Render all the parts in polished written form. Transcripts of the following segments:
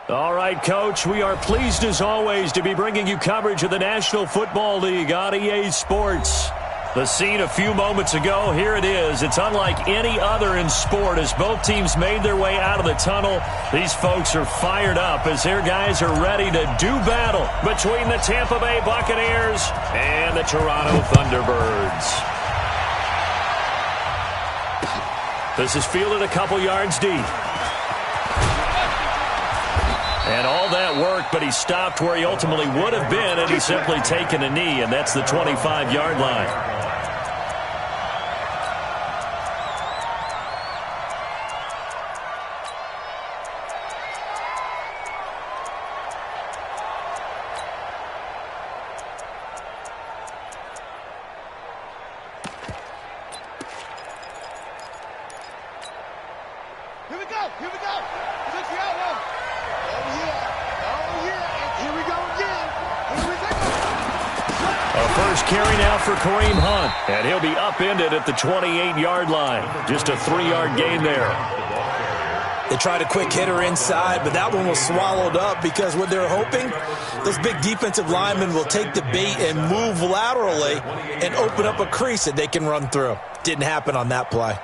All right, Coach, we are pleased as always to be bringing you coverage of the National Football League on EA Sports. The scene a few moments ago, here it is. It's unlike any other in sport as both teams made their way out of the tunnel. These folks are fired up as their guys are ready to do battle between the Tampa Bay Buccaneers and the Toronto Thunderbirds. This is fielded a couple yards deep. And all that work, but he stopped where he ultimately would have been, and he's simply taken a knee, and that's the 25-yard line. And he'll be upended at the 28-yard line. Just a 3-yard gain there. They tried a quick hitter inside, but that one was swallowed up because what they're hoping, those big defensive linemen will take the bait and move laterally and open up a crease that they can run through. Didn't happen on that play.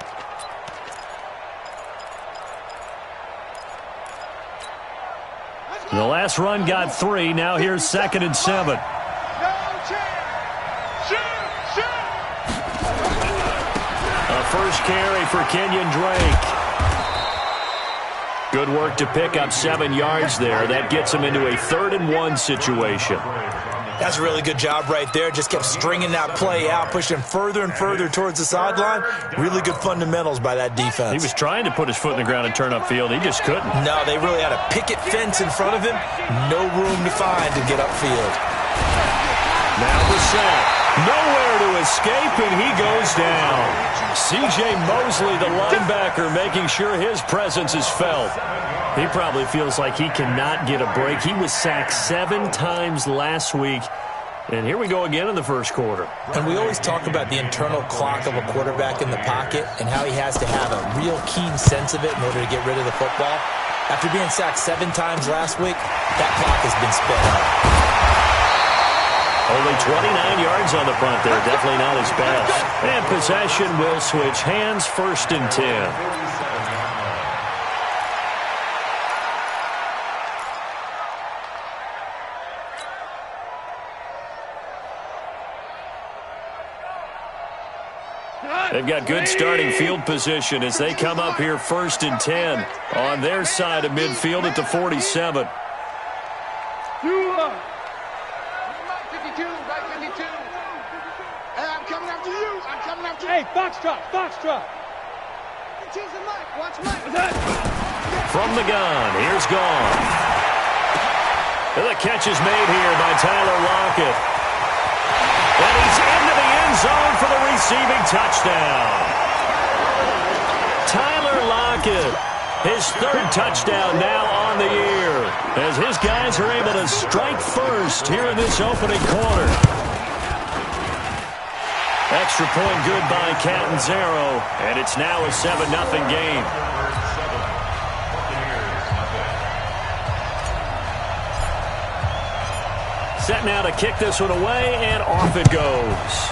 The last run got 3. Now here's 2nd and 7. First carry for Kenyon Drake. Good work to pick up 7 yards there. That gets him into a 3rd and 1 situation. That's a really good job right there. Just kept stringing that play out, pushing further and further towards the sideline. Really good fundamentals by that defense. He was trying to put his foot in the ground and turn upfield. He just couldn't. No, they really had a picket fence in front of him. No room to find to get upfield. Now the sack. Nowhere to escape, and he goes down. C.J. Mosley, the linebacker, making sure his presence is felt. He probably feels like he cannot get a break. He was sacked 7 times last week, and here we go again in the first quarter. And we always talk about the internal clock of a quarterback in the pocket and how he has to have a real keen sense of it in order to get rid of the football. After being sacked 7 times last week, that clock has been sped up. Only 29 yards on the punt there. Definitely not his best. And possession will switch hands, 1st and 10. They've got good starting field position as they come up here 1st and 10 on their side of midfield at the 47. Hey, Foxtrot. From the gun, here's Gone. The catch is made here by Tyler Lockett. And he's into the end zone for the receiving touchdown. Tyler Lockett, his 3rd touchdown now on the year, as his guys are able to strike first here in this opening quarter. Extra point good by Catanzaro, and it's now a 7-0 game. Set now to kick this one away, and off it goes.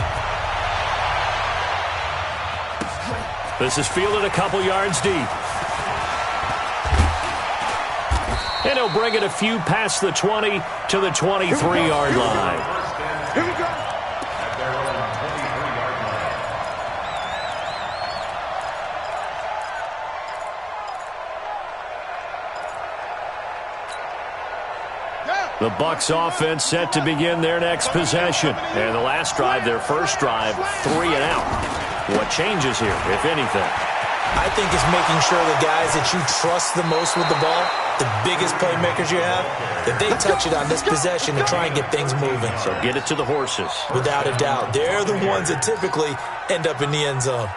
This is fielded a couple yards deep. And he'll bring it a few past the 20 to the 23-yard line. Here we go. The Bucs offense set to begin their next possession. And the last drive, their first drive, 3 and out. What changes here, if anything? I think it's making sure the guys that you trust the most with the ball, the biggest playmakers you have, that they touch it on this possession to try and get things moving. So get it to the horses. Without a doubt. They're the ones that typically end up in the end zone.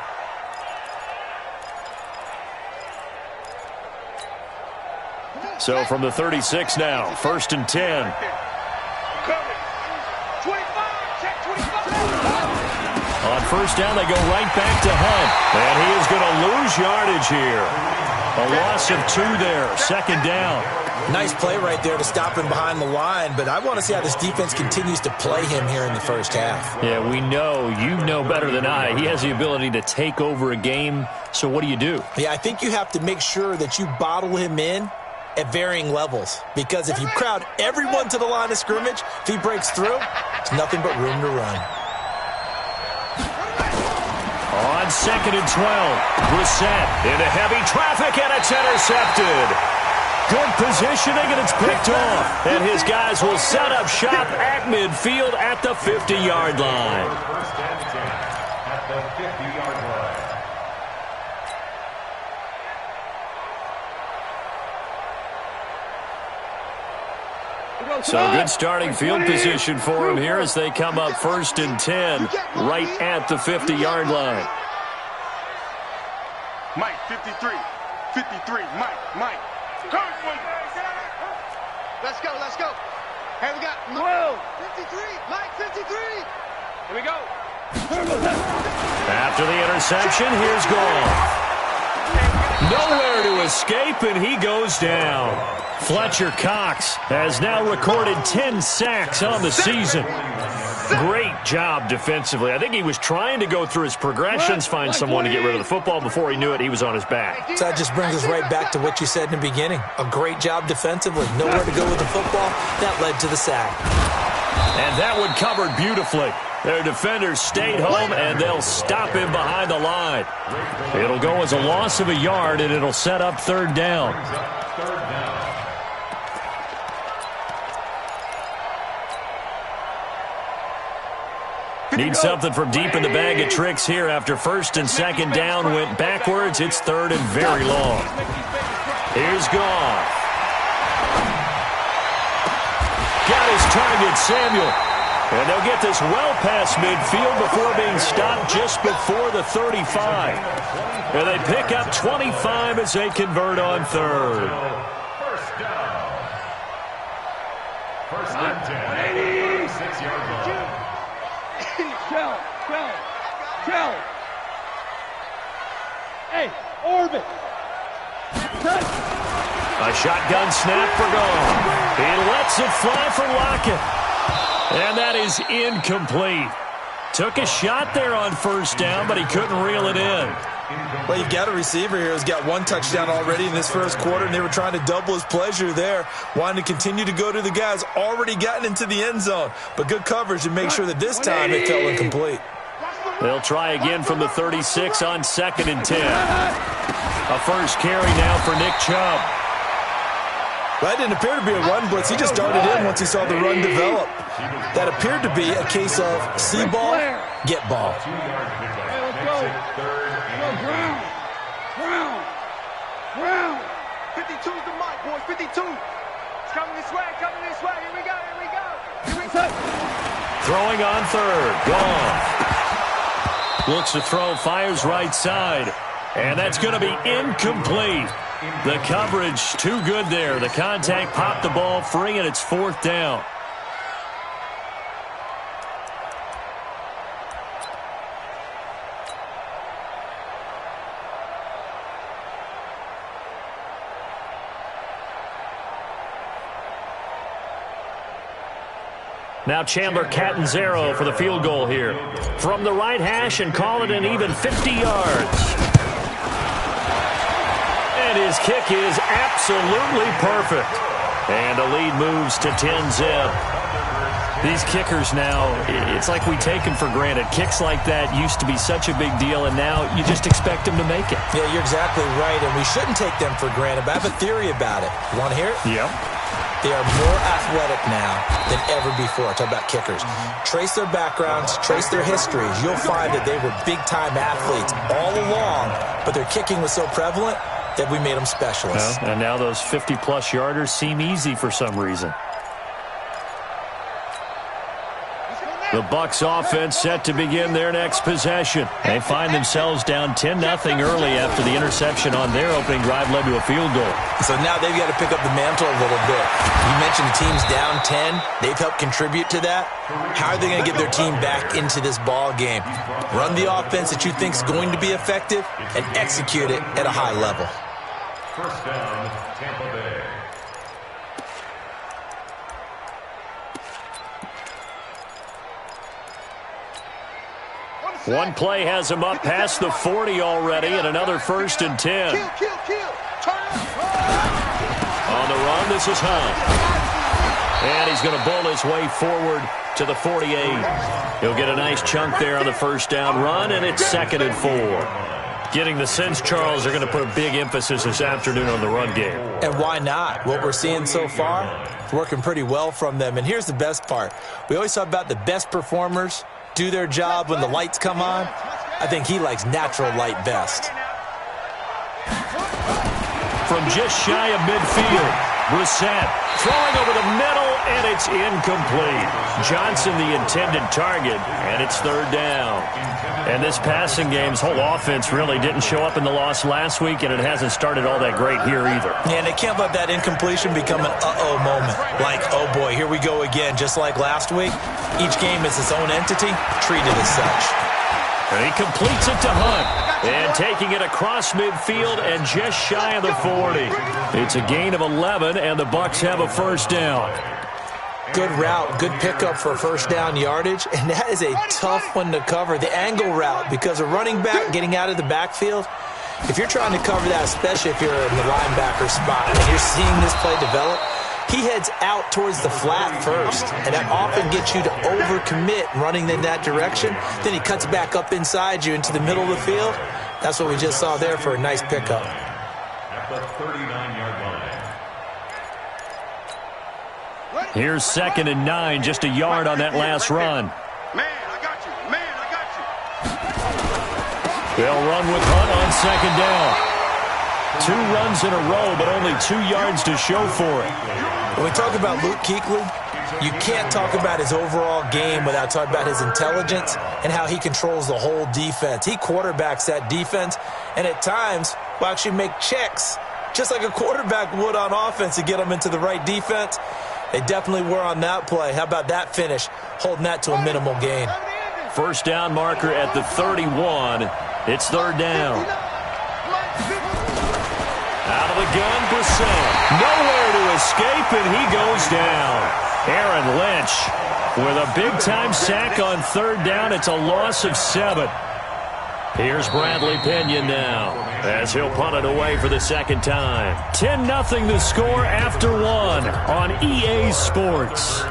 So from the 36 now, 1st and 10. On 1st down, they go right back to Hunt. And he is going to lose yardage here. A loss of 2 there, 2nd down. Nice play right there to stop him behind the line, but I want to see how this defense continues to play him here in the first half. Yeah, we know. You know better than I. He has the ability to take over a game, so what do you do? Yeah, I think you have to make sure that you bottle him in at varying levels, because if you crowd everyone to the line of scrimmage, if he breaks through, it's nothing but room to run. On 2nd and 12, Brissett into heavy traffic, and it's intercepted. Good positioning, and it's picked off. And his guys will set up shop at midfield at the 50-yard line. So good starting field position for him here as they come up 1st and 10 right at the 50-yard line. Mike, 53. 53. Mike. Let's go. Hey, we got 53. Mike, 53. Here we go. After the interception, here's Goff. Nowhere to escape, and he goes down. Fletcher Cox has now recorded 10 sacks on the season. Great job defensively. I think he was trying to go through his progressions, find someone to get rid of the football. Before he knew it, he was on his back. So that just brings us right back to what you said in the beginning. A great job defensively. Nowhere to go with the football. That led to the sack. And that one covered beautifully. Their defenders stayed home, and they'll stop him behind the line. It'll go as a loss of a yard, and it'll set up 3rd down. Need something from deep in the bag of tricks here after 1st and 2nd down went backwards. It's 3rd and very long. Here's Goff. Got his target, Samuel. And they'll get this well past midfield before being stopped just before the 35. And they pick up 25 as they convert on 3rd. First and 10. 6-yard line. Shell. Hey, orbit. A shotgun snap for Goff. He lets it fly for Lockett. And that is incomplete. Took a shot there on 1st down, but he couldn't reel it in. Well, you've got a receiver here who's got 1 touchdown already in this 1st quarter, and they were trying to double his pleasure there, wanting to continue to go to the guys already gotten into the end zone. But good coverage to make sure that this time it fell incomplete. They'll try again from the 36 on 2nd and 10. A first carry now for Nick Chubb. Well, that didn't appear to be a run blitz. He just darted in once he saw the run develop. That appered to be a case of see ball, get ball. Hey, let's go. Ground. 52's the mic, boys. 52. It's coming this way. Here we go. Throwing on 3rd. Goff. Looks to throw, fires right side. And that's going to be incomplete. The coverage too good there. The contact popped the ball free, and it's 4th down. Now Chandler Catanzaro for the field goal here. From the right hash and call it an even 50 yards. And his kick is absolutely perfect. And the lead moves to 10-zip. These kickers now, it's like we take them for granted. Kicks like that used to be such a big deal, and now you just expect them to make it. Yeah, you're exactly right, and we shouldn't take them for granted, but I have a theory about it. You want to hear it? Yep. They are more athletic now than ever before. Talk about kickers. Trace their backgrounds, trace their histories. You'll find that they were big-time athletes all along, but their kicking was so prevalent that we made them specialists. Well, and now those 50-plus yarders seem easy for some reason. The Bucs offense set to begin their next possession. They find themselves down 10-0 early after the interception on their opening drive led to a field goal. So now they've got to pick up the mantle a little bit. You mentioned the team's down 10. They've helped contribute to that. How are they going to get their team back into this ball game? Run the offense that you think is going to be effective and execute it at a high level. First down, Tampa Bay. One play has him up past the 40 already, and another 1st and 10. On the run, this is Hunt. And he's going to bull his way forward to the 48. He'll get a nice chunk there on the first down run, and it's 2nd and 4. Getting the sense, Charles, they're going to put a big emphasis this afternoon on the run game. And why not? What we're seeing so far, it's working pretty well from them. And here's the best part. We always talk about the best performers do their job when the lights come on. I think he likes natural light best. From just shy of midfield, Brissett throwing over the middle, and it's incomplete. Johnson the intended target, and it's 3rd down. And this passing game's whole offense really didn't show up in the loss last week, and it hasn't started all that great here either. Yeah, and they can't let that incompletion become an uh-oh moment. Like, oh boy, here we go again, just like last week. Each game is its own entity, treated as such. And he completes it to Hunt. And taking it across midfield and just shy of the 40. It's a gain of 11, and the Bucs have a 1st down. Good route, good pickup for first down yardage, and that is a tough one to cover, the angle route, because a running back getting out of the backfield, if you're trying to cover that, especially if you're in the linebacker spot, and you're seeing this play develop, he heads out towards the flat first, and that often gets you to overcommit running in that direction. Then he cuts back up inside you into the middle of the field. That's what we just saw there for a nice pickup. At the 39-yard line. Here's 2nd and 9, just a yard on that last run. Man, I got you. Man, I got you. They'll run with Hunt on 2nd down. 2 runs in a row, but only 2 yards to show for it. When we talk about Luke Kuechly, you can't talk about his overall game without talking about his intelligence and how he controls the whole defense. He quarterbacks that defense, and at times will actually make checks, just like a quarterback would on offense to get them into the right defense. They definitely were on that play. How about that finish, holding that to a minimal gain? First down marker at the 31. It's 3rd down. Out of the gun, Brissett. Nowhere to escape, and he goes down. Aaron Lynch with a big-time sack on 3rd down. It's a loss of 7. Here's Bradley Pinion now as he'll punt it away for the 2nd time. 10-0 the score after 1 on EA Sports.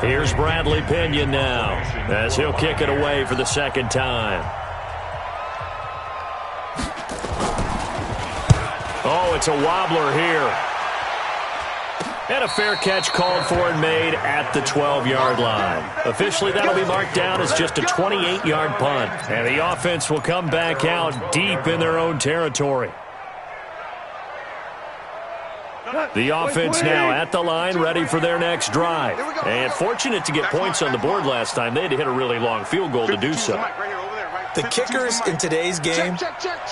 Here's Bradley Pinion now as he'll kick it away for the 2nd time. Oh, it's a wobbler here. And a fair catch called for and made at the 12-yard line. Officially, that'll be marked down as just a 28-yard punt. And the offense will come back out deep in their own territory. The offense now at the line, ready for their next drive. And fortunate to get points on the board last time. They had to hit a really long field goal to do so. The kickers in today's game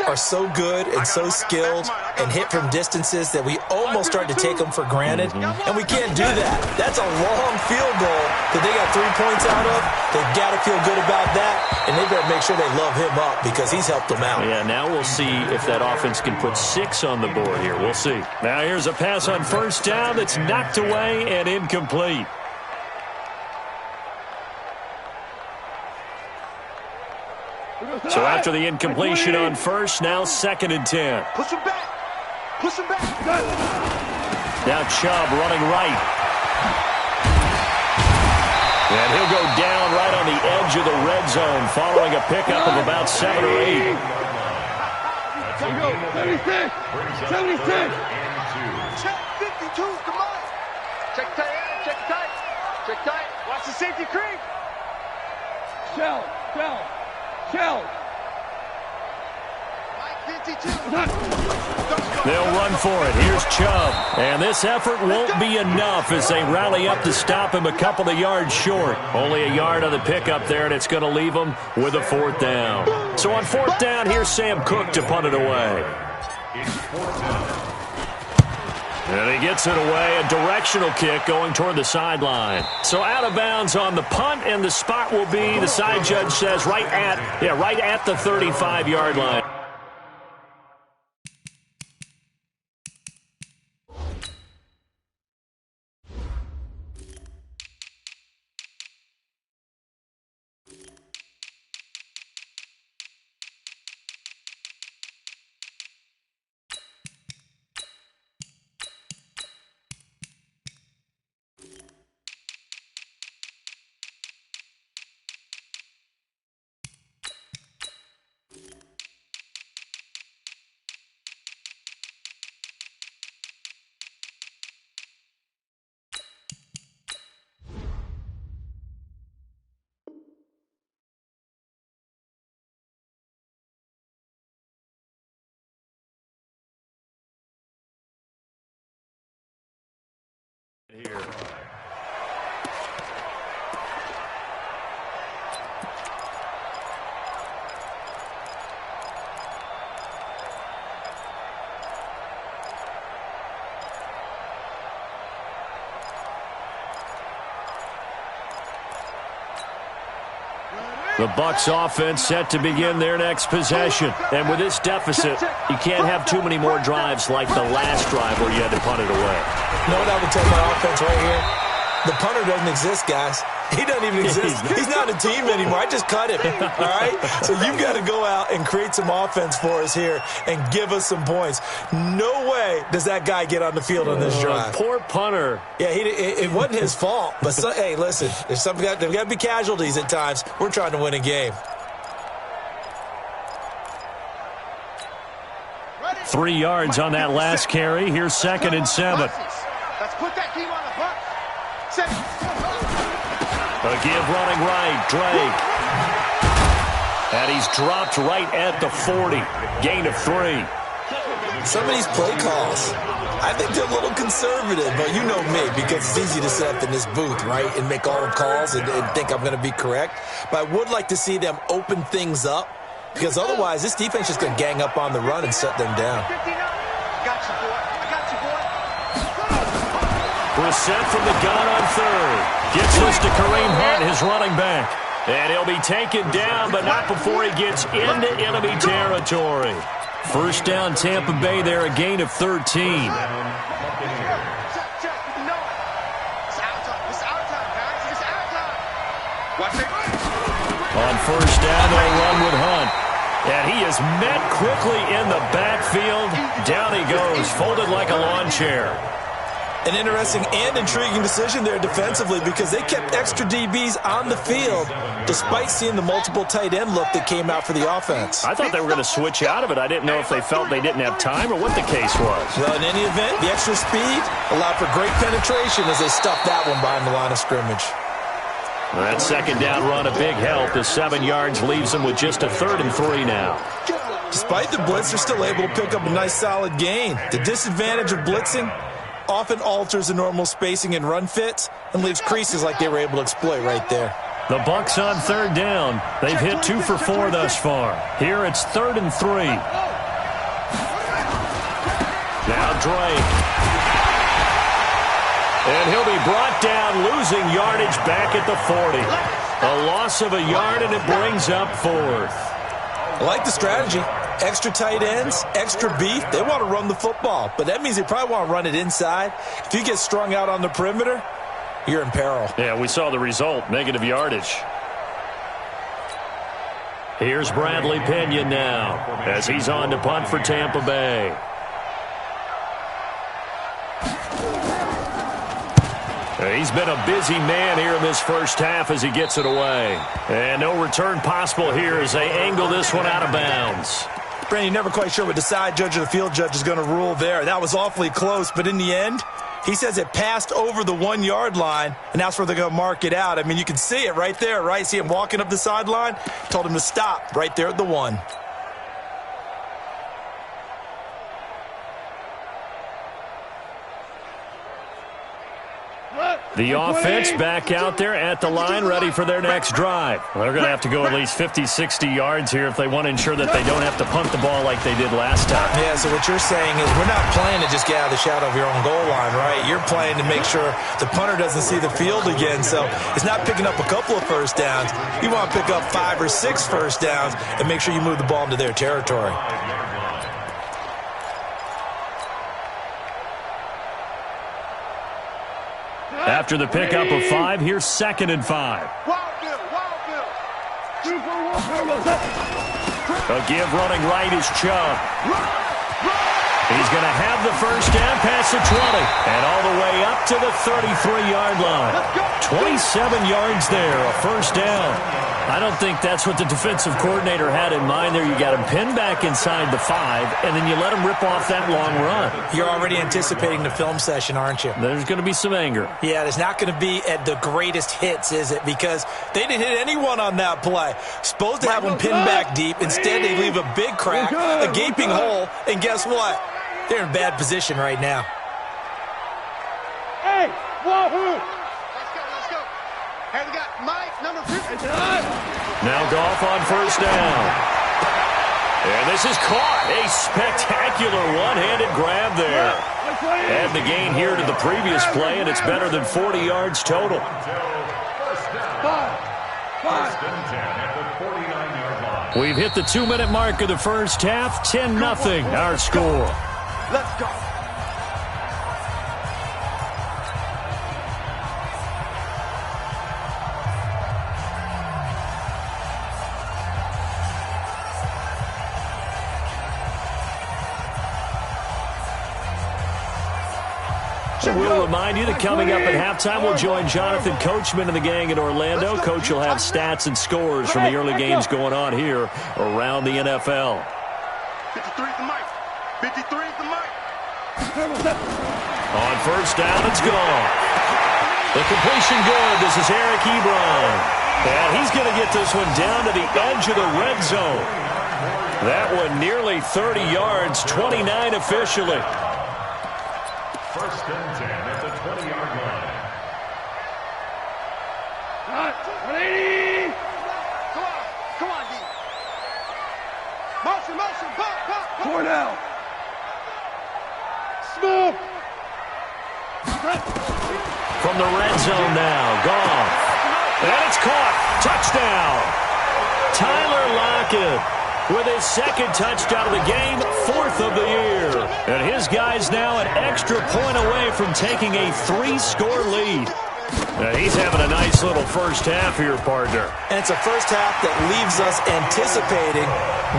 are so good and so skilled and hit from distances that we almost start to take them for granted, and we can't do that. That's a long field goal that they got 3 points out of. They've got to feel good about that, and they better make sure they love him up because he's helped them out. Yeah, now we'll see if that offense can put 6 on the board here. We'll see. Now here's a pass on first down that's knocked away and incomplete. So after the incompletion on first, now 2nd and 10. Push him back. Push him back. Now Chubb running right. And he'll go down right on the edge of the red zone following a pickup of about 7 or 8. Here we go. 76. 76. Check 52. Come on. Check tight. Check tight. Check tight. Watch the safety creep. Shell. They'll run for it. Here's Chubb. And this effort won't be enough as they rally up to stop him a couple of yards short. Only a yard on the pickup there, and it's going to leave him with a 4th down. So on 4th down, here's Sam Cook to punt it away. And he gets it away, a directional kick going toward the sideline. So out of bounds on the punt, and the spot will be, the side judge says, right at the 35-yard line. Here. The Bucs offense set to begin their next possession. And with this deficit, you can't have too many more drives like the last drive where you had to punt it away. You know what I would tell my offense right here? The punter doesn't exist, guys. He doesn't even exist. He's not a team anymore. I just cut him, all right? So you've got to go out and create some offense for us here and give us some points. No way does that guy get on the field on this drive. Poor punter. Yeah, it wasn't his fault. But, hey, listen, there's got to be casualties at times. We're trying to win a game. 3 yards on that last carry. Here's 2nd and 7. Let's put that team on the bus. A give running right, Drake. And he's dropped right at the 40. Gain of 3. Some of these play calls, I think they're a little conservative, but you know me, because it's easy to sit up in this booth, right, and make all the calls and think I'm going to be correct. But I would like to see them open things up, because otherwise this defense is going to gang up on the run and shut them down. Got you, boy. I got you, boy. Brissett from the gun on 3rd. Gets this to Kareem Hunt, his running back. And he'll be taken down, but not before he gets into enemy territory. First down, Tampa Bay there, a gain of 13. On first down, they'll run with Hunt. And he is met quickly in the backfield. Down he goes, folded like a lawn chair. An interesting and intriguing decision there defensively, because they kept extra DBs on the field despite seeing the multiple tight end look that came out for the offense. I thought they were going to switch out of it. I didn't know if they felt they didn't have time or what the case was. Well, in any event, the extra speed allowed for great penetration as they stuffed that one behind the line of scrimmage. Well, that second down run, a big help. The 7 yards leaves them with just a 3rd and 3 now. Despite the blitz, they're still able to pick up a nice solid gain. The disadvantage of blitzing often alters the normal spacing and run fits and leaves creases like they were able to exploit right there. The Bucs on 3rd down. They've hit 2 for 4 thus far. Here it's 3rd and 3. Now Drake. And he'll be brought down, losing yardage back at the 40. A loss of a yard, and it brings up 4th. I like the strategy. Extra tight ends, extra beef. They want to run the football, but that means they probably want to run it inside. If you get strung out on the perimeter, you're in peril. Yeah, we saw the result, negative yardage. Here's Bradley Pinion now as he's on to punt for Tampa Bay. He's been a busy man here in this first half as he gets it away. And no return possible here as they angle this one out of bounds. Brandon, you're never quite sure what the side judge or the field judge is going to rule there. That was awfully close, but in the end, he says it passed over the 1 yard line, and that's where they're going to mark it out. I mean, you can see it right there, right? See him walking up the sideline? Told him to stop right there at the 1. What? The offense back out there at the line, ready for their next drive. They're going to have to go at least 50, 60 yards here if they want to ensure that they don't have to punt the ball like they did last time. Yeah, so what you're saying is we're not playing to just get out of the shadow of your own goal line, right? You're playing to make sure the punter doesn't see the field again. So it's not picking up a couple of first downs. You want to pick up 5 or 6 first downs and make sure you move the ball into their territory. After the pickup of 5, here's 2nd and 5. A give running right is Chubb. He's going to have the first down past the 20 and all the way up to the 33-yard line. 27 yards there, a first down. I don't think that's what the defensive coordinator had in mind there. You got him pinned back inside the 5, and then you let him rip off that long run. You're already anticipating the film session, aren't you? There's going to be some anger. Yeah, there's not going to be at the greatest hits, is it? Because they didn't hit anyone on that play. Supposed to have them pinned back deep. Instead, they leave a big crack, a gaping hole, and guess what? They're in bad position right now. Hey, wahoo! Let's go. Hey, we got Mike, number 50. Now Goff on first down. And this is caught. A spectacular one-handed grab there. Add the gain here to the previous play, and it's better than 40 yards total. We've hit the 2-minute mark of the first half. 10-0 our score. Let's go. We'll remind you that coming up at halftime, we'll join Jonathan Coachman and the gang in Orlando. Coach will have stats and scores from the early games going on here around the NFL. 53's the mic. 53's the mic. On first down, it's gone. The completion good. This is Eric Ebron. And he's going to get this one down to the edge of the red zone. That one nearly 30 yards, 29 officially. First and 10 at the 20-yard line. 180. Come on, D. Motion, pop. Cornell. Smooth. From the red zone now, Goff. And it's caught. Touchdown. Tyler Lockett with his second touchdown of the game, 4th of the year. And his guys now an extra point away from taking a 3-score lead. And he's having a nice little first half here, partner. And it's a first half that leaves us anticipating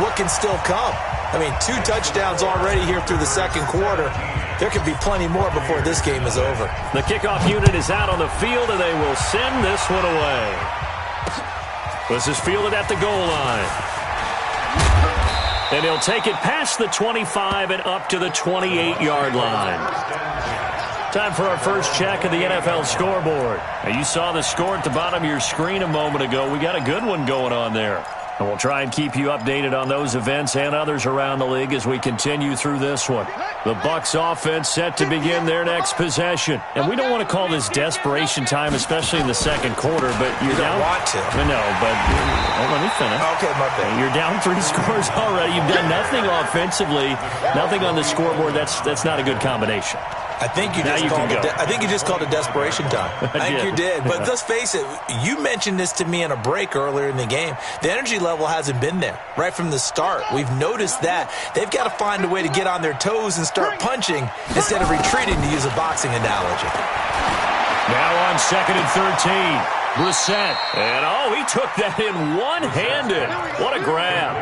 what can still come. I mean, 2 touchdowns already here through the second quarter. There could be plenty more before this game is over. The kickoff unit is out on the field, and they will send this one away. This is fielded at the goal line. And he'll take it past the 25 and up to the 28-yard line. Time for our first check of the NFL scoreboard. Now, you saw the score at the bottom of your screen a moment ago. We got a good one going on there. And we'll try and keep you updated on those events and others around the league as we continue through this one. The Bucs offense set to begin their next possession. And we don't want to call this desperation time, especially in the second quarter, but you're down. You don't want to. No, but let me finish. Okay, my bad. You're down 3 scores already. You've done nothing offensively, nothing on the scoreboard. That's not a good combination. I think you just called it desperation time. I think you did. But let's face it, you mentioned this to me in a break earlier in the game. The energy level hasn't been there right from the start. We've noticed that. They've got to find a way to get on their toes and start punching instead of retreating, to use a boxing analogy. Now on 2nd and 13. Brissett. And, he took that in one-handed. What a grab.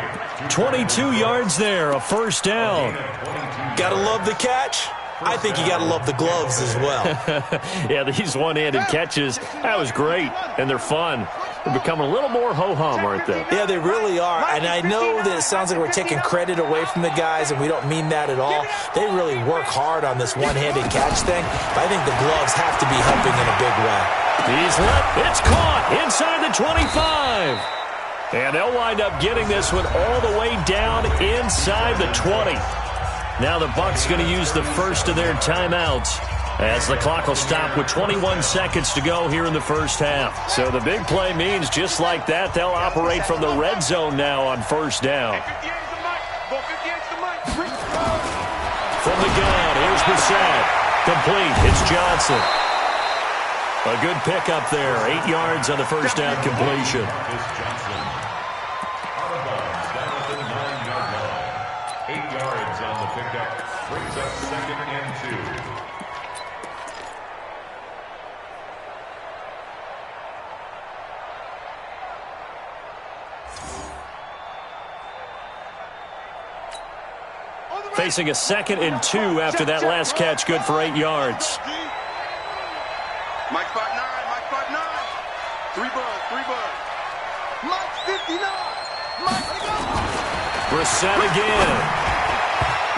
22 yards there, a first down. Got to love the catch. I think you got to love the gloves as well. Yeah, these one-handed catches, that was great, and they're fun. They're becoming a little more ho-hum, aren't they? Yeah, they really are, and I know that it sounds like we're taking credit away from the guys, and we don't mean that at all. They really work hard on this one-handed catch thing, but I think the gloves have to be helping in a big way. It's caught inside the 25. And they'll wind up getting this one all the way down inside the 20. Now the Bucs going to use the first of their timeouts. As the clock will stop with 21 seconds to go here in the first half. So the big play means just like that, they'll operate from the red zone now on first down. From the gun, here's Brissett. Complete. It's Johnson. A good pickup there. 8 yards on the first down completion. 8 yards on the pickup. Brings up 2nd and 2. Facing a 2nd and 2 after that last catch, good for 8 yards. Mike 5'9", Mike 5'9". 3 buds, 3 buds. Mike 59. Mike, Brissett again.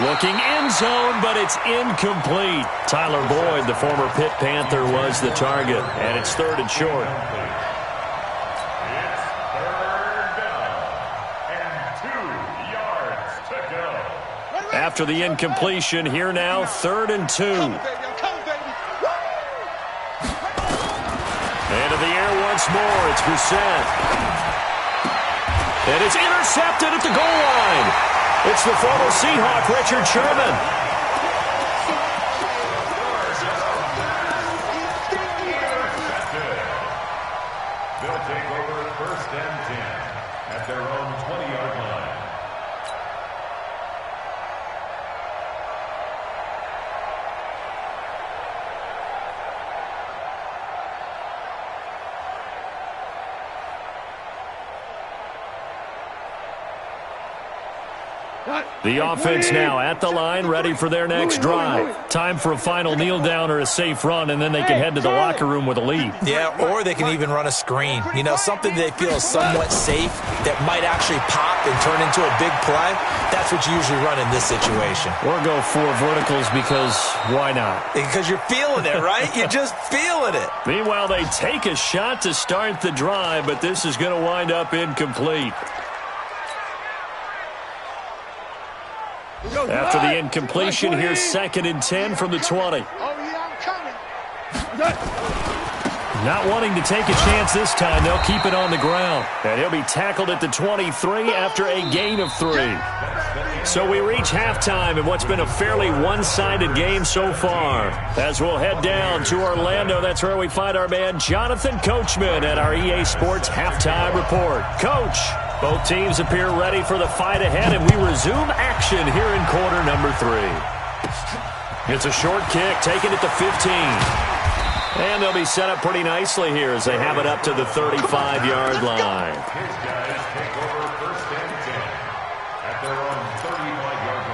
Looking end zone, but it's incomplete. Tyler Boyd, the former Pitt Panther, was the target, and it's 3rd and short. After the incompletion, here now, 3rd and 2. Into the air once more, it's Brissett. And it's intercepted at the goal line. It's the former Seahawk, Richard Sherman. They'll take over 1st and 10 at their own 20-yard line. The offense now at the line, ready for their next drive. Time for a final kneel down or a safe run, and then they can head to the locker room with a lead. Yeah, or they can even run a screen. You know, something they feel is somewhat safe that might actually pop and turn into a big play. That's what you usually run in this situation. Or go 4 verticals because why not? Because you're feeling it, right? You're just feeling it. Meanwhile, they take a shot to start the drive, but this is going to wind up incomplete. After the incompletion, here's 2nd and 10 from the 20. Not wanting to take a chance this time, they'll keep it on the ground. And he'll be tackled at the 23 after a gain of 3. So we reach halftime in what's been a fairly one-sided game so far. As we'll head down to Orlando, that's where we find our man Jonathan Coachman at our EA Sports Halftime Report. Coach, both teams appear ready for the fight ahead, and we resume action here in quarter number 3. It's a short kick, taken at the 15. And they'll be set up pretty nicely here as they have it up to the 35-yard line. His guys take over 1st and 10 at their own 35-yard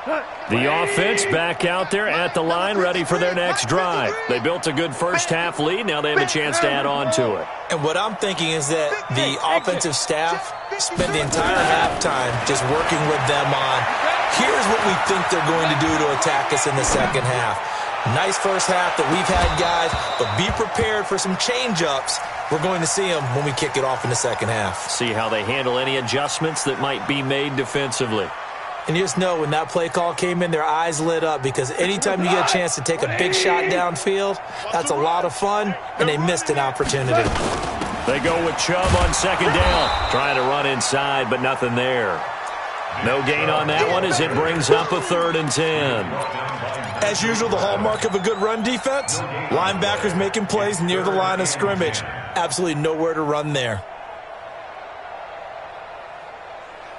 line. The offense back out there at the line, ready for their next drive. They built a good first half lead. Now they have a chance to add on to it. And what I'm thinking is that the offensive staff spent the entire halftime just working with them on, here's what we think they're going to do to attack us in the second half. Nice first half that we've had, guys, but be prepared for some change-ups. We're going to see them when we kick it off in the second half. See how they handle any adjustments that might be made defensively. And you just know when that play call came in, their eyes lit up because anytime you get a chance to take a big shot downfield, that's a lot of fun, and they missed an opportunity. They go with Chubb on 2nd down. Trying to run inside, but nothing there. No gain on that one as it brings up a 3rd and 10. As usual, the hallmark of a good run defense, linebackers making plays near the line of scrimmage. Absolutely nowhere to run there.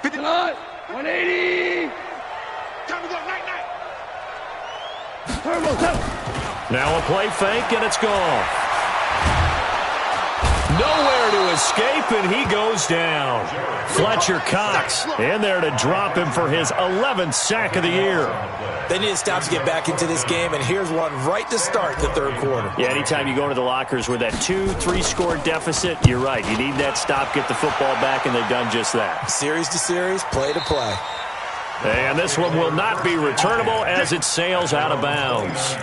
59, 180. Time to go, night. Now a play fake, and it's gone. Nowhere to escape, and he goes down. Fletcher Cox in there to drop him for his 11th sack of the year. They need to stop to get back into this game, and here's one right to start the 3rd quarter. Yeah, anytime you go into the lockers with that 2-3 score deficit, you're right. You need that stop, get the football back, and they've done just that. Series to series, play to play. And this one will not be returnable as it sails out of bounds.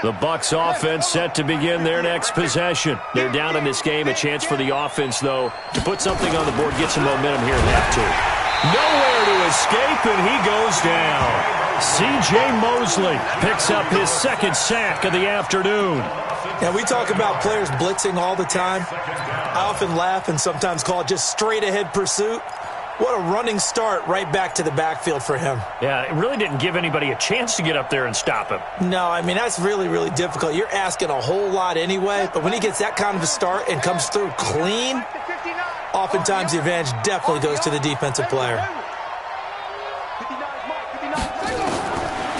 The Bucs offense set to begin their next possession. They're down in this game. A chance for the offense, though, to put something on the board, get some momentum here at half two. Nowhere to escape, and he goes down. C.J. Mosley picks up his second sack of the afternoon. Now, we talk about players blitzing all the time. I often laugh and sometimes call it just straight-ahead pursuit. What a running start right back to the backfield for him. Yeah, it really didn't give anybody a chance to get up there and stop him. No, I mean, that's really, really difficult. You're asking a whole lot anyway, but when he gets that kind of a start and comes through clean, oftentimes the advantage definitely goes to the defensive player.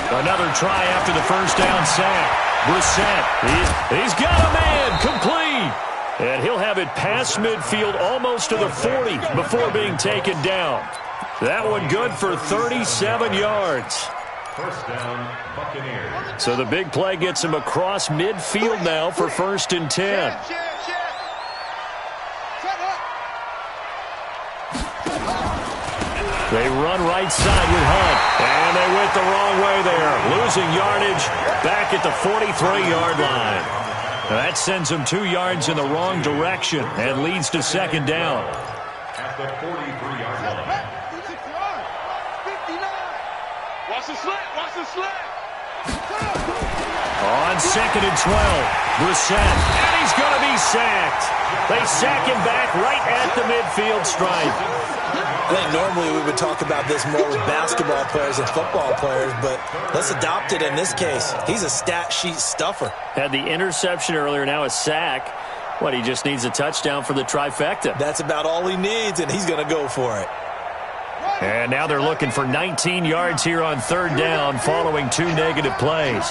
Another try after the first down sack. Brissett, he's got a man, complete. And he'll have it past midfield almost to the 40 before being taken down. That one good for 37 yards. First down, Buccaneers. So the big play gets him across midfield now for 1st and 10. They run right side with Hunt, and they went the wrong way there, losing yardage back at the 43-yard line. That sends them 2 yards in the wrong direction and leads to 2nd down. At the 43-yard line. 59. Watch the slant. Watch the slant. On 2nd and 12, Brissett, and he's going to be sacked. They sack him back right at the midfield stripe. I think normally we would talk about this more with basketball players and football players, but let's adopt it in this case. He's a stat sheet stuffer. Had the interception earlier, now a sack. What, he just needs a touchdown for the trifecta. That's about all he needs, and he's going to go for it. And now they're looking for 19 yards here on 3rd down following 2 negative plays.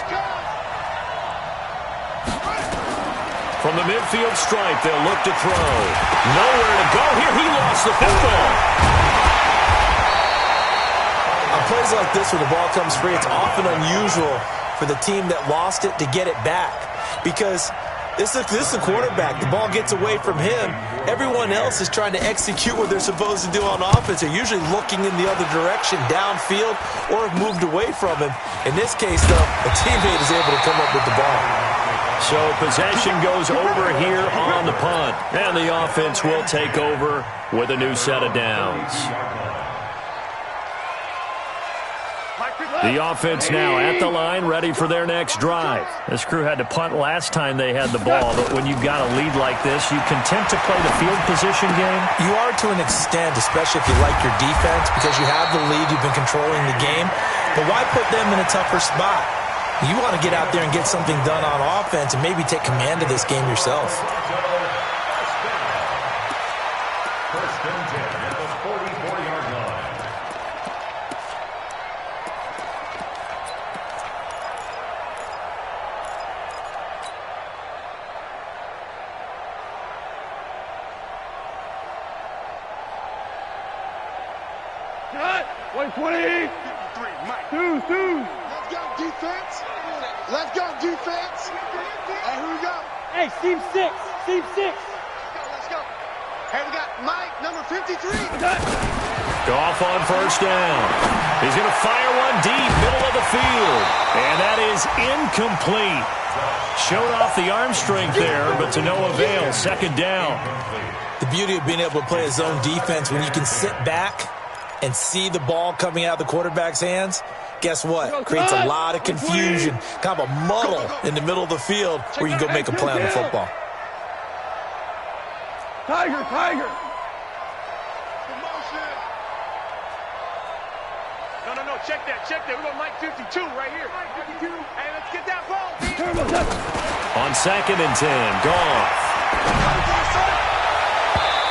From the midfield stripe, they'll look to throw. Nowhere to go here. He lost the football. On plays like this where the ball comes free, it's often unusual for the team that lost it to get it back. Because this is a quarterback. The ball gets away from him. Everyone else is trying to execute what they're supposed to do on offense. They're usually looking in the other direction, downfield, or have moved away from him. In this case, though, a teammate is able to come up with the ball. So possession goes over here on the punt. And the offense will take over with a new set of downs. The offense now at the line, ready for their next drive. This crew had to punt last time they had the ball, but when you've got a lead like this, you content to play the field position game? You are to an extent, especially if you like your defense, because you have the lead, you've been controlling the game. But why put them in a tougher spot? You want to get out there and get something done on offense and maybe take command of this game yourself. First and 10 at the 44-yard line. Cut. 120. 2. Let's go defense. Let's go defense. Hey, here we go. Hey, Team 6. Team 6. Let's go. Hey, we got Mike, number 53. Goff on 1st down. He's going to fire one deep, middle of the field. And that is incomplete. Showed off the arm strength there, but to no avail. 2nd down. The beauty of being able to play a zone defense when you can sit back and see the ball coming out of the quarterback's hands, guess what? Creates a lot of confusion, kind of a muddle in the middle of the field where you can go make a play on the football. Tiger. No, check that. We got Mike 52 right here. Hey, let's get that ball. On 2nd and 10, Goff.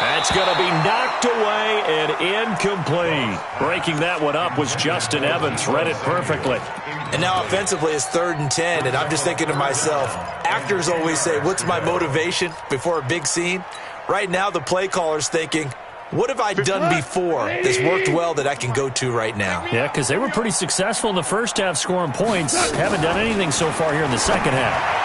That's going to be knocked away and incomplete. Breaking that one up was Justin Evans. Read it perfectly. And now offensively it's 3rd and 10, and I'm just thinking to myself, actors always say, what's my motivation before a big scene? Right now the play caller's thinking, what have I done before that's worked well that I can go to right now? Yeah, because they were pretty successful in the first half scoring points. Haven't done anything so far here in the second half.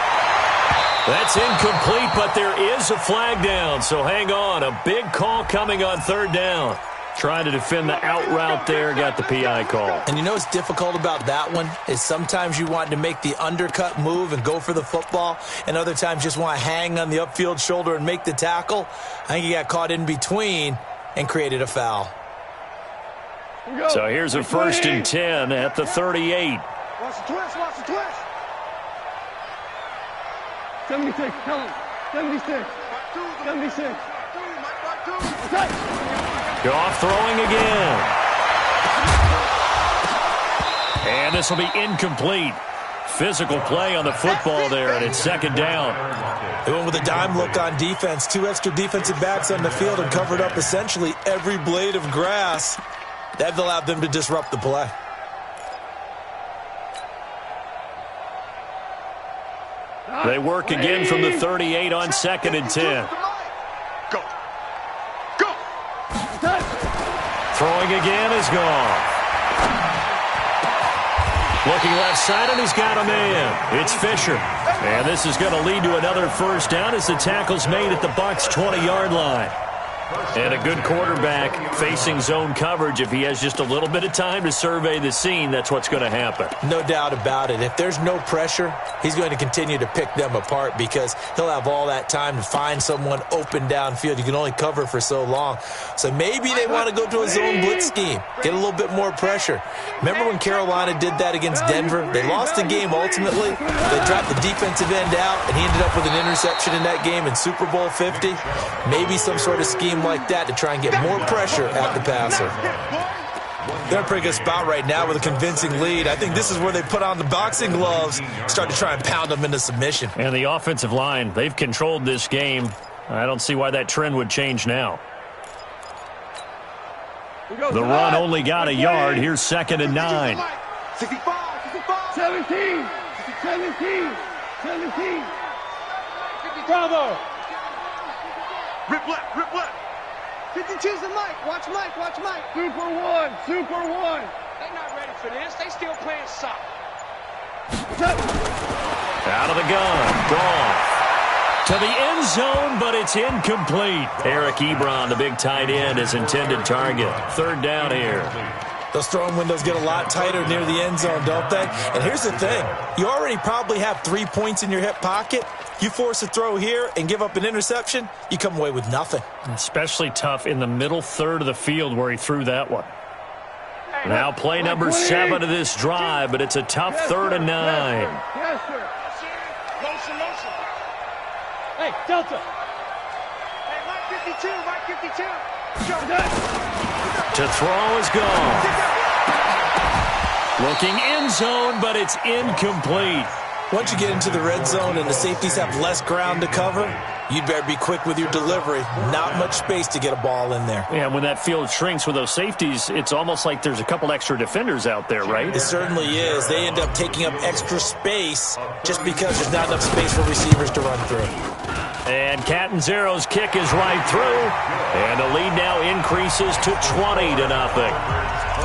That's incomplete, but there is a flag down, so hang on. A big call coming on 3rd down. Trying to defend the out route there, got the PI call. And you know what's difficult about that one is sometimes you want to make the undercut move and go for the football, and other times just want to hang on the upfield shoulder and make the tackle. I think he got caught in between and created a foul. So here's a 1st and 10 at the 38. Watch the twist, watch the twist. 76, tell him. 76. 76. Goff throwing again. And this will be incomplete. Physical play on the football there, and it's 2nd down. They went with a dime look on defense. 2 extra defensive backs on the field and covered up essentially every blade of grass. That allowed them to disrupt the play. They work again from the 38 on 2nd and 10. Go. Go. Throwing again is gone. Looking left side, and he's got a man. It's Fisher. And this is going to lead to another 1st down as the tackle's made at the Bucs' 20-yard line. And a good quarterback facing zone coverage. If he has just a little bit of time to survey the scene, that's what's going to happen. No doubt about it. If there's no pressure, he's going to continue to pick them apart because he'll have all that time to find someone open downfield. You can only cover for so long. So maybe they want to go to a zone blitz scheme, get a little bit more pressure. Remember when Carolina did that against Denver? They lost the game ultimately. They dropped the defensive end out, and he ended up with an interception in that game in Super Bowl 50. Maybe some sort of scheme like that to try and get more pressure at the passer. They're in a pretty good spot right now with a convincing lead. I think this is where they put on the boxing gloves, start to try and pound them into submission. And the offensive line, they've controlled this game. I don't see why that trend would change now. The run only got a yard. Here's 2nd and 9. 65. 17. 17. 17. Bravo. Rip left, rip left. 52's the Mike. Watch Mike, watch Mike. Super 1, Super 1. They're not ready for this. They still playing soft. Out of the gun. Gone. To the end zone, but it's incomplete. Eric Ebron, the big tight end, is intended target. 3rd down here. Those throwing windows get a lot tighter near the end zone, don't they? And here's the thing. You already probably have 3 points in your hip pocket. You force a throw here and give up an interception, you come away with nothing. Especially tough in the middle third of the field where he threw that one. Now play number 7 of this drive, but it's a tough 3rd and 9. Yes, sir. Motion. Hey, Delta. Hey, Mike 52, Mike 52. To throw is gone. Looking end zone, but it's incomplete. Once you get into the red zone and the safeties have less ground to cover, you'd better be quick with your delivery. Not much space to get a ball in there. Yeah, when that field shrinks with those safeties, it's almost like there's a couple extra defenders out there, right? It certainly is. They end up taking up extra space just because there's not enough space for receivers to run through. And Catanzaro's kick is right through. And the lead now increases to 20-0.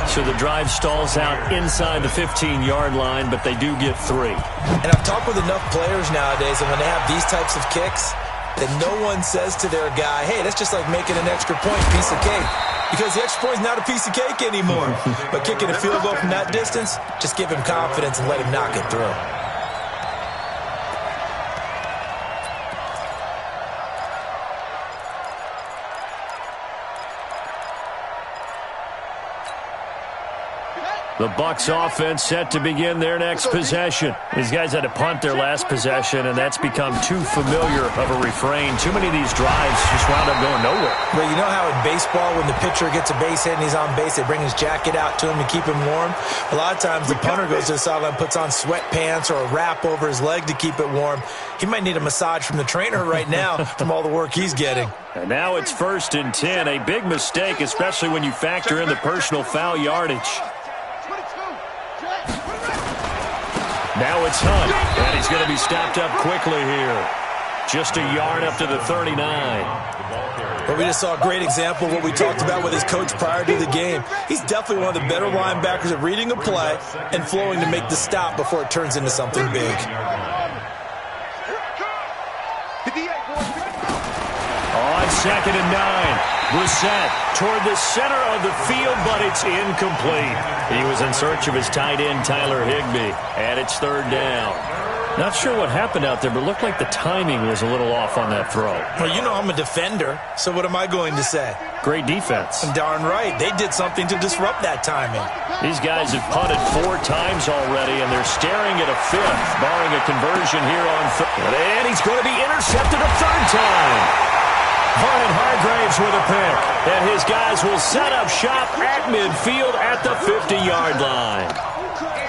So the drive stalls out inside the 15-yard line, but they do get 3. And I've talked with enough players nowadays, and when they have these types of kicks, that no one says to their guy, hey, that's just like making an extra point, piece of cake. Because the extra point is not a piece of cake anymore. But kicking a field goal from that distance, just give him confidence and let him knock it through. The Bucs offense set to begin their next possession. These guys had to punt their last possession, and that's become too familiar of a refrain. Too many of these drives just wound up going nowhere. Well, you know how in baseball, when the pitcher gets a base hit and he's on base, they bring his jacket out to him to keep him warm? A lot of times the punter goes to the sideline, puts on sweatpants or a wrap over his leg to keep it warm. He might need a massage from the trainer right now from all the work he's getting. And now it's 1st and 10. A big mistake, especially when you factor in the personal foul yardage. Now it's Hunt, and he's going to be stopped up quickly here. Just a yard up to the 39. Well, we just saw a great example of what we talked about with his coach prior to the game. He's definitely one of the better linebackers at reading a play and flowing to make the stop before it turns into something big. Oh, on 2nd and 9. Brissett toward the center of the field, but it's incomplete. He was in search of his tight end, Tyler Higbee, and it's 3rd down. Not sure what happened out there, but it looked like the timing was a little off on that throw. Well, you know I'm a defender, so what am I going to say? Great defense. Darn right. They did something to disrupt that timing. These guys have punted 4 times already, and they're staring at a 5th, barring a conversion here on 3rd. And he's going to be intercepted a 3rd time. Vernon Hargraves with a pick, and his guys will set up shop at midfield at the 50-yard line.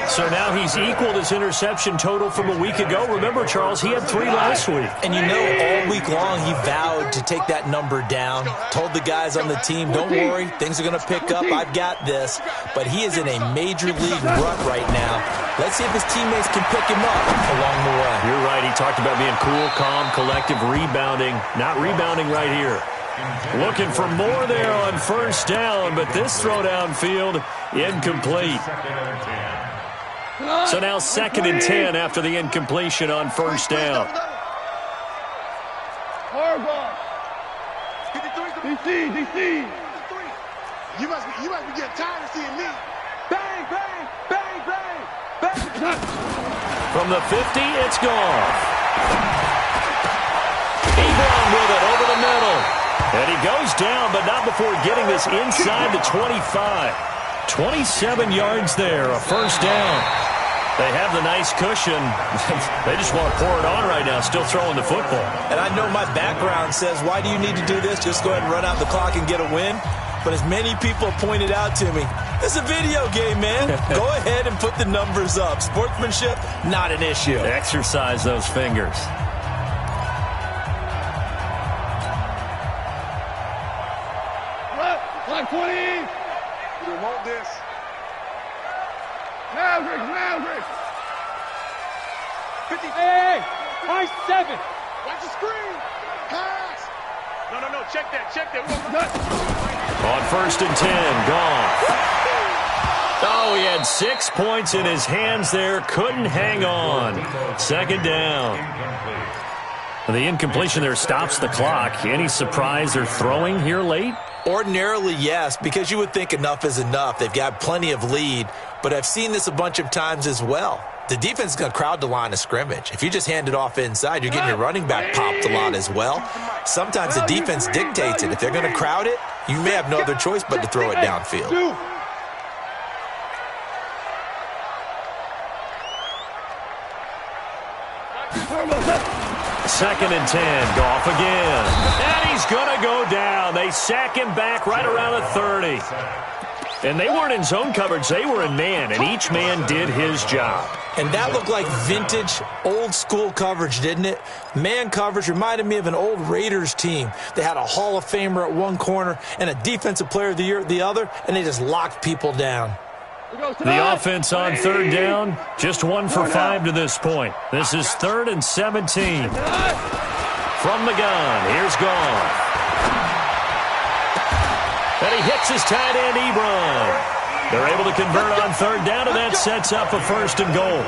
So now he's equaled his interception total from a week ago. Remember, Charles, he had 3 last week. And you know, all week long he vowed to take that number down, told the guys on the team, don't worry, things are going to pick up, I've got this. But he is in a major league rut right now. Let's see if his teammates can pick him up along the way. You're right, he talked about being cool, calm, collective, rebounding. Not rebounding right here. Looking for more there on 1st down, but this throw downfield, incomplete. So now 2nd and 10 after the incompletion on 1st down. DC. You must be getting tired of seeing me. Bang, bang, bang, bang, bang. From the 50, it's gone. Ebron with it over the middle. And he goes down, but not before getting this inside the 25. 27 yards there, a 1st down. They have the nice cushion. They just want to pour it on right now, still throwing the football. And I know my background says, why do you need to do this? Just go ahead and run out the clock and get a win. But as many people pointed out to me, it's a video game, man. Go ahead and put the numbers up. Sportsmanship, not an issue. Exercise those fingers. Like 20. You don't want this. Maverick. 50. Hey, high 7. Watch the screen. Pass. No. Check that. On 1st and 10, gone. Oh, he had 6 points in his hands there. Couldn't hang on. 2nd down. The incompletion there stops the clock. Any surprise they're throwing here late? Ordinarily, yes, because you would think enough is enough. They've got plenty of lead, but I've seen this a bunch of times as well. The defense is going to crowd the line of scrimmage. If you just hand it off inside, you're getting your running back popped a lot as well. Sometimes the defense dictates it. If they're going to crowd it, you may have no other choice but to throw it downfield. 2nd and 10, Goff again. And he's going to go down. They sack him back right around the 30. And they weren't in zone coverage. They were in man, and each man did his job. And that looked like vintage, old-school coverage, didn't it? Man coverage reminded me of an old Raiders team. They had a Hall of Famer at one corner and a Defensive Player of the Year at the other, and they just locked people down. The offense on 3rd down, just 1 for 5 to this point. This is 3rd and 17. From the gun, here's Goff. And he hits his tight end, Ebron. They're able to convert on 3rd down, and that sets up a 1st and goal.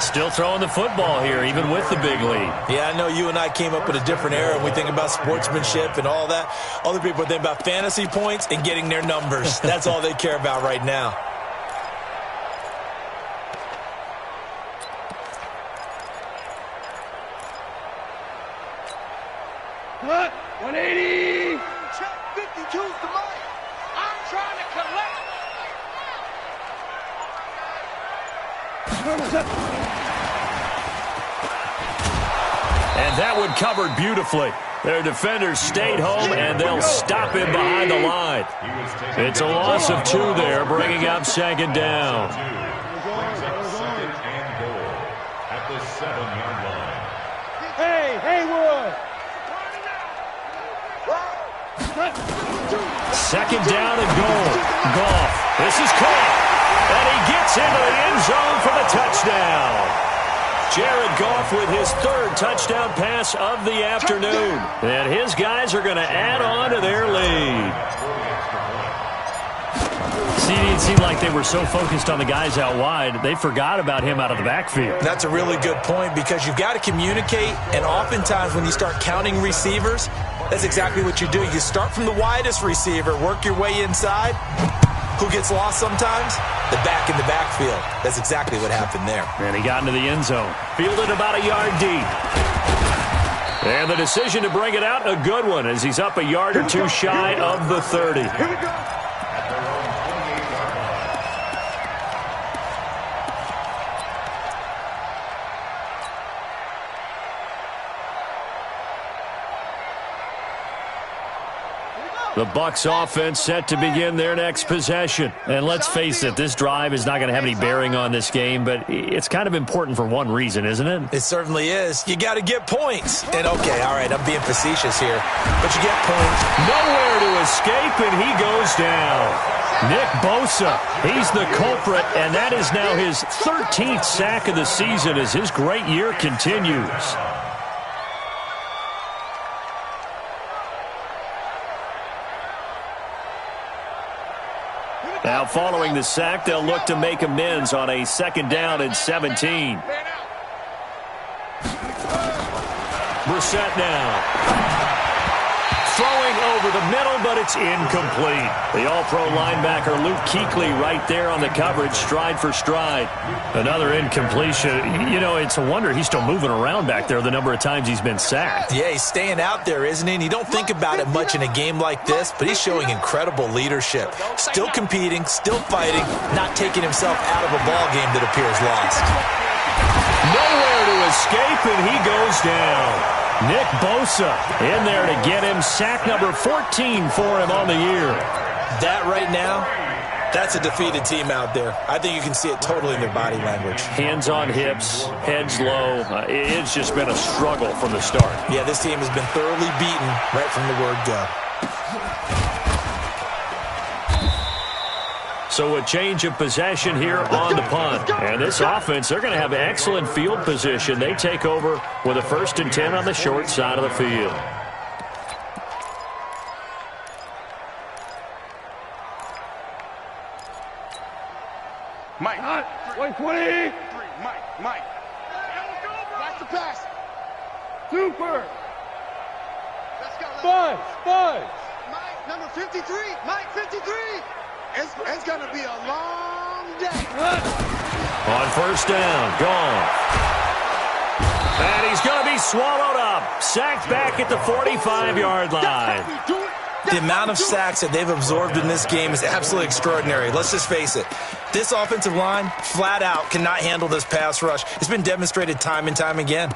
Still throwing the football here, even with the big lead. Yeah, I know you and I came up with a different era, and we think about sportsmanship and all that. Other people think about fantasy points and getting their numbers. That's all they care about right now. Cut. 180. Check 52's the mic. I'm trying to collect. And that one covered beautifully. Their defenders stayed home, and they'll stop him behind the line. It's a loss of 2 there, bringing up 2nd down. Brings up 2nd and goal at the 7-yard line. Hey, Haywood. 2nd down and goal. Goff. This is caught. And he gets into the end zone for the touchdown. Jared Goff with his 3rd touchdown pass of the afternoon. And his guys are going to add on to their lead. See, it seemed like they were so focused on the guys out wide, they forgot about him out of the backfield. That's a really good point because you've got to communicate, and oftentimes when you start counting receivers, That's exactly what you do. You start from the widest receiver, work your way inside. Who gets lost sometimes? The back in the backfield. That's exactly what happened there. And he got into the end zone. Fielded about a yard deep. And the decision to bring it out, a good one, as he's up a yard or two shy of the 30. Here we go. The Bucs offense set to begin their next possession. And let's face it, this drive is not going to have any bearing on this game, but it's kind of important for one reason, isn't it? It certainly is. You got to get points. And okay, all right, I'm being facetious here, but you get points. Nowhere to escape, and he goes down. Nick Bosa, he's the culprit, and that is now his 13th sack of the season as his great year continues. Now, following the sack, they'll look to make amends on a 2nd down and 17. Brissett now. Throwing over the middle, but it's incomplete. The all-pro linebacker Luke Kuechly right there on the coverage, stride for stride. Another incompletion. You know, it's a wonder he's still moving around back there the number of times he's been sacked. Yeah, he's staying out there, isn't he? And you don't think about it much in a game like this, but he's showing incredible leadership. Still competing, still fighting, not taking himself out of a ball game that appears lost. Nowhere to escape, and he goes down. Nick Bosa in there to get him. Sack number 14 for him on the year. That right now, that's a defeated team out there. I think you can see it totally in their body language. Hands on hips, heads low. It's just been a struggle from the start. Yeah, this team has been thoroughly beaten right from the word go. So a change of possession here on the punt. And this offense, they're going to have excellent field position. They take over with a 1st and 10 on the short side of the field. Mike. 120. Mike. Watch the pass. Super. Let's go. Buzz. Mike, number 53. Mike, 53. It's going to be a long day. On 1st down, gone. And he's going to be swallowed up. Sacked back at the 45-yard line. The amount of sacks that they've absorbed in this game is absolutely extraordinary. Let's just face it. This offensive line, flat out, cannot handle this pass rush. It's been demonstrated time and time again.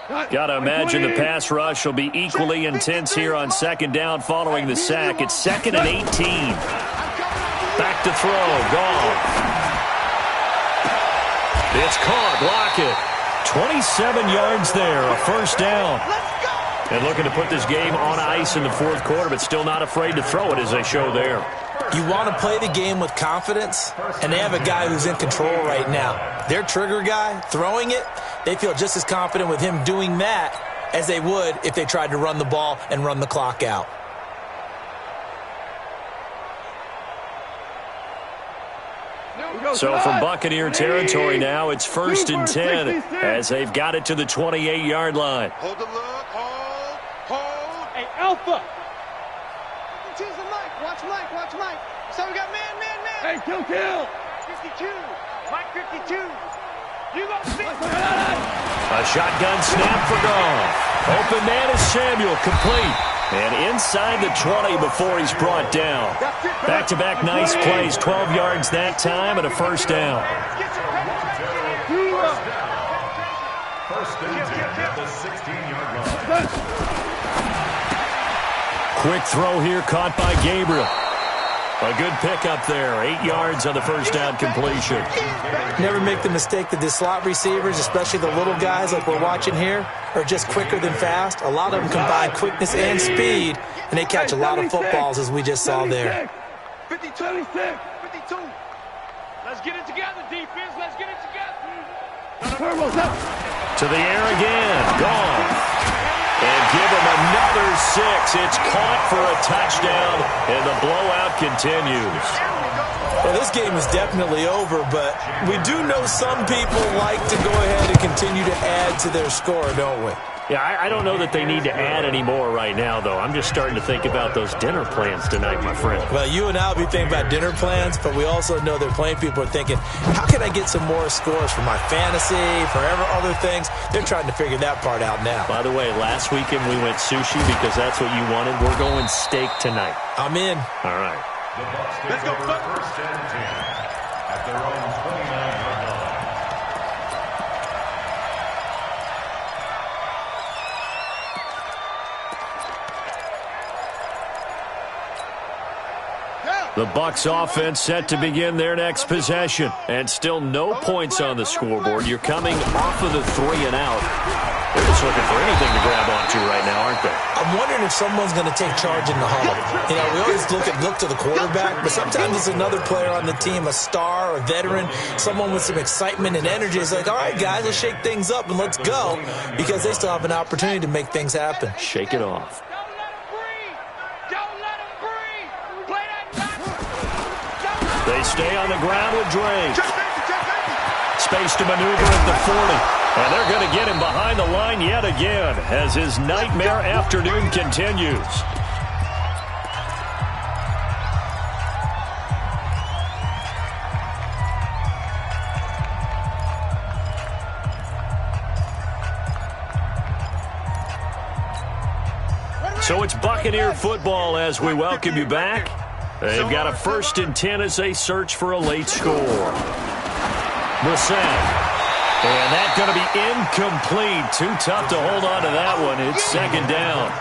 Got to imagine the pass rush will be equally intense here on 2nd down following the sack. It's 2nd and 18. Back to throw. Gone. It's caught. Block it. 27 yards there. A 1st down. And looking to put this game on ice in the 4th quarter, but still not afraid to throw it as they show there. You want to play the game with confidence, and they have a guy who's in control right now. Their trigger guy, throwing it, they feel just as confident with him doing that as they would if they tried to run the ball and run the clock out. So from Buccaneer territory now, it's 1st and 10 as they've got it to the 28-yard line. Hold the look. Hold. Hey, Alpha. Choose the Mike. Watch Mike. So we got man. Hey, kill. 52. Mike 52. You go see. A shotgun snap for Goff. Open man is Samuel, complete. And inside the 20 before he's brought down. Back-to-back nice plays, 12 yards that time and a 1st down. 1st and 10 at the 16-yard line. Quick throw here caught by Gabriel. A good pickup there. 8 yards on the 1st down completion. Never make the mistake that the slot receivers, especially the little guys like we're watching here, are just quicker than fast. A lot of them combine quickness and speed, and they catch a lot of footballs as we just saw there. 52. Let's get it together, defense. Let's get it together. Turbo's up. To the air again. Gone. And give him another 6. It's caught for a touchdown, and the blowout continues. Well, this game is definitely over, but we do know some people like to go ahead and continue to add to their score, don't we? Yeah, I don't know that they need to add any more right now, though. I'm just starting to think about those dinner plans tonight, my friend. Well, you and I will be thinking about dinner plans, but we also know that playing people are thinking, how can I get some more scores for my fantasy, for other things? They're trying to figure that part out now. By the way, last weekend we went sushi because that's what you wanted. We're going steak tonight. I'm in. All right. The Bucs take over first and 10 at their own 29-yard line. The Bucs offense set to begin their next possession. And still no points on the scoreboard. You're coming off of the 3 and out. They're just looking for anything to grab onto right now, aren't they? I'm wondering if someone's going to take charge in the huddle. You know, we always look to the quarterback, but sometimes it's another player on the team, a star, a veteran, someone with some excitement and energy. It's like, all right, guys, let's shake things up and let's go, because they still have an opportunity to make things happen. Shake it off. They stay on the ground with Drake. Space to maneuver at the 40. And they're going to get him behind the line yet again as his nightmare afternoon continues. So it's Buccaneer football as we welcome you back. They've got a 1st and 10 as they search for a late score. Brissett. And that's going to be incomplete. Too tough to hold on to that one. It's 2nd down.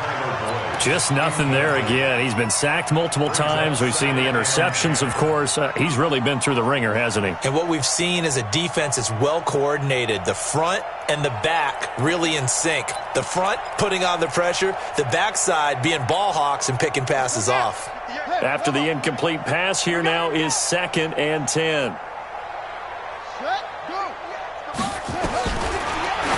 Just nothing there again. He's been sacked multiple times. We've seen the interceptions, of course. He's really been through the ringer, hasn't he? And what we've seen is a defense that's well coordinated. The front and the back really in sync. The front putting on the pressure. The backside being ball hawks and picking passes off. After the incomplete pass, here now is 2nd and 10.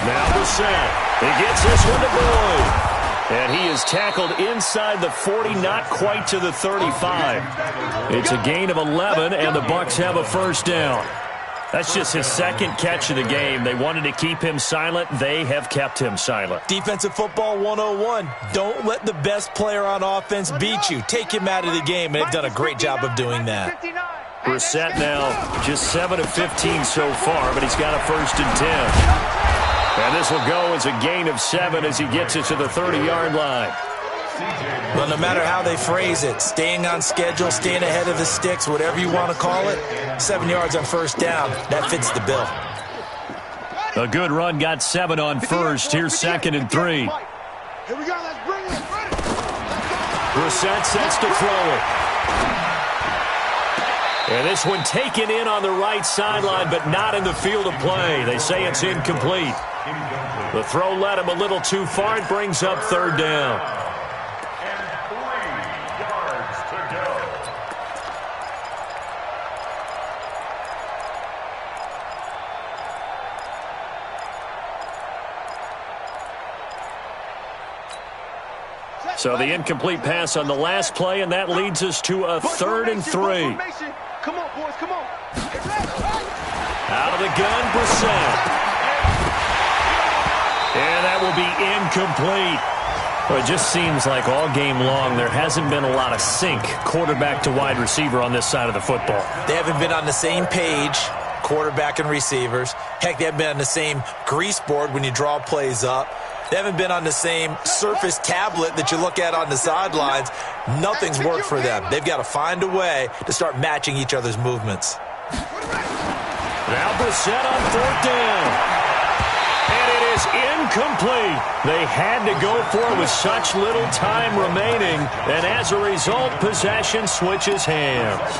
Now Brissett. He gets this one to Boyd. And he is tackled inside the 40, not quite to the 35. It's a gain of 11, and the Bucs have a 1st down. That's just his 2nd catch of the game. They wanted to keep him silent. They have kept him silent. Defensive football 101. Don't let the best player on offense beat you. Take him out of the game, and they've done a great job of doing that. Brissett now just 7 of 15 so far, but he's got a 1st and 10. And this will go as a gain of 7 as he gets it to the 30-yard line. Well, no matter how they phrase it, staying on schedule, staying ahead of the sticks, whatever you want to call it, 7 yards on 1st down, that fits the bill. A good run got 7 on 1st. Here's 2nd and 3. Here we go, let's bring it. Brissett sets to throw it. And this one taken in on the right sideline, but not in the field of play. They say it's incomplete. The throw led him a little too far. It brings up 3rd down. And 3 yards to go. So the incomplete pass on the last play, and that leads us to a 3rd and 3. Come on, boys, come on. Out of the gun, Brissett. And that will be incomplete. Well, it just seems like all game long there hasn't been a lot of sync quarterback to wide receiver on this side of the football. They haven't been on the same page, quarterback and receivers. Heck, they haven't been on the same grease board when you draw plays up. They haven't been on the same Surface tablet that you look at on the sidelines. Nothing's worked for them. They've got to find a way to start matching each other's movements. Now Brissett on 4th down. And it is incomplete. They had to go for it with such little time remaining. And as a result, possession switches hands.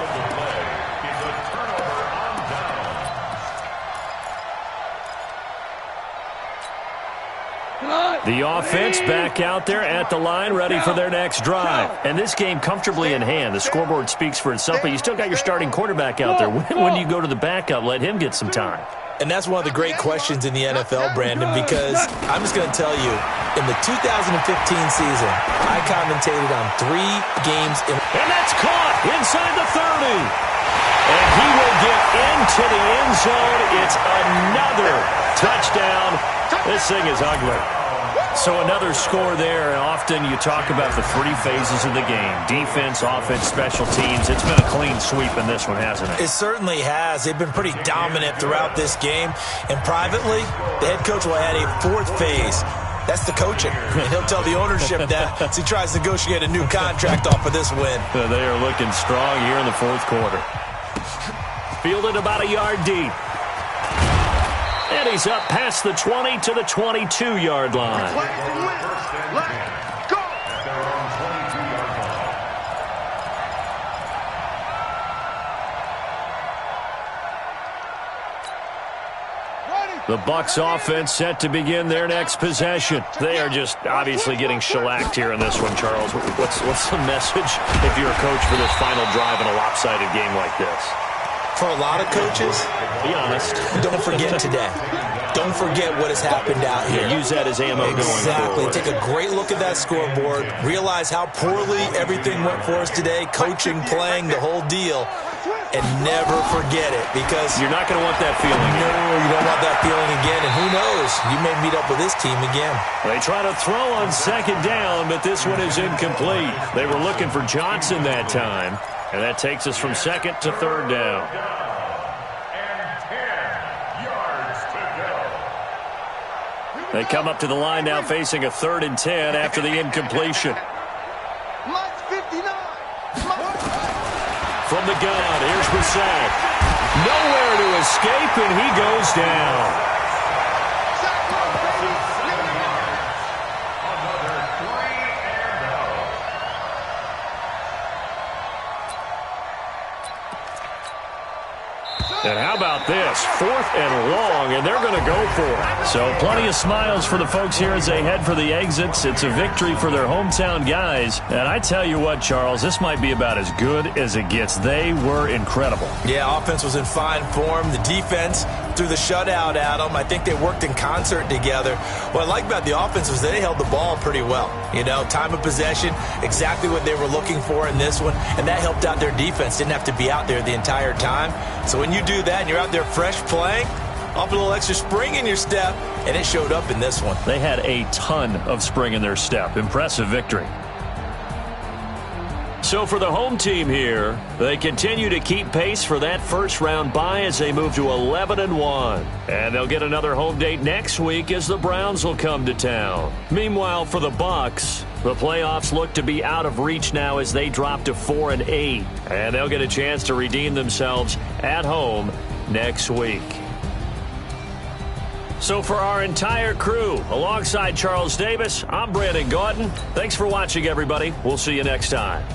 The offense back out there at the line, ready for their next drive. And this game comfortably in hand. The scoreboard speaks for itself, but you still got your starting quarterback out there. When do you go to the backup? Let him get some time. And that's one of the great questions in the NFL, Brandon, because I'm just going to tell you, in the 2015 season, I commentated on 3 games. And that's caught inside the 30. And he will get into the end zone. It's another touchdown. This thing is ugly. So another score there, and often you talk about the three phases of the game: defense, offense, special teams. It's been a clean sweep in this one, hasn't it? It certainly has. They've been pretty dominant throughout this game. And privately, the head coach will add a fourth phase. That's the coaching. And he'll tell the ownership that as he tries to negotiate a new contract off of this win. They are looking strong here in the fourth quarter. Fielded about a yard deep. And he's up past the 20 to the 22-yard line. Let's go. The Bucs offense set to begin their next possession. They are just obviously getting shellacked here in this one, Charles. What's the message if you're a coach for this final drive in a lopsided game like this? For a lot of coaches, be honest, don't forget today. Don't forget what has happened out here. Use that as ammo going forward. Take a great look at that scoreboard. Realize how poorly everything went for us today. Coaching, playing, the whole deal. And never forget it, because you're not going to want that feeling again. No, you don't want that feeling again. And who knows? You may meet up with this team again. They try to throw on second down, but this one is incomplete. They were looking for Johnson that time. And that takes us from second to third down. They come up to the line now facing a 3rd and 10 after the incompletion. From the gun, here's Brissett. Nowhere to escape, and he goes down. And how about this? 4th and long, and they're going to go for it. So plenty of smiles for the folks here as they head for the exits. It's a victory for their hometown guys. And I tell you what, Charles, this might be about as good as it gets. They were incredible. Yeah, offense was in fine form. The defense threw the shutout at them. I think they worked in concert together. What I like about the offense was they held the ball pretty well. You know, time of possession, exactly what they were looking for in this one. And that helped out their defense. Didn't have to be out there the entire time. So when you do that and you're out there fresh playing, off a little extra spring in your step, and it showed up in this one. They had a ton of spring in their step. Impressive victory. So for the home team here, they continue to keep pace for that first-round bye as they move to 11-1. And they'll get another home date next week as the Browns will come to town. Meanwhile, for the Bucs, the playoffs look to be out of reach now as they drop to 4-8. And they'll get a chance to redeem themselves at home next week. So for our entire crew, alongside Charles Davis, I'm Brandon Gaudin. Thanks for watching, everybody. We'll see you next time.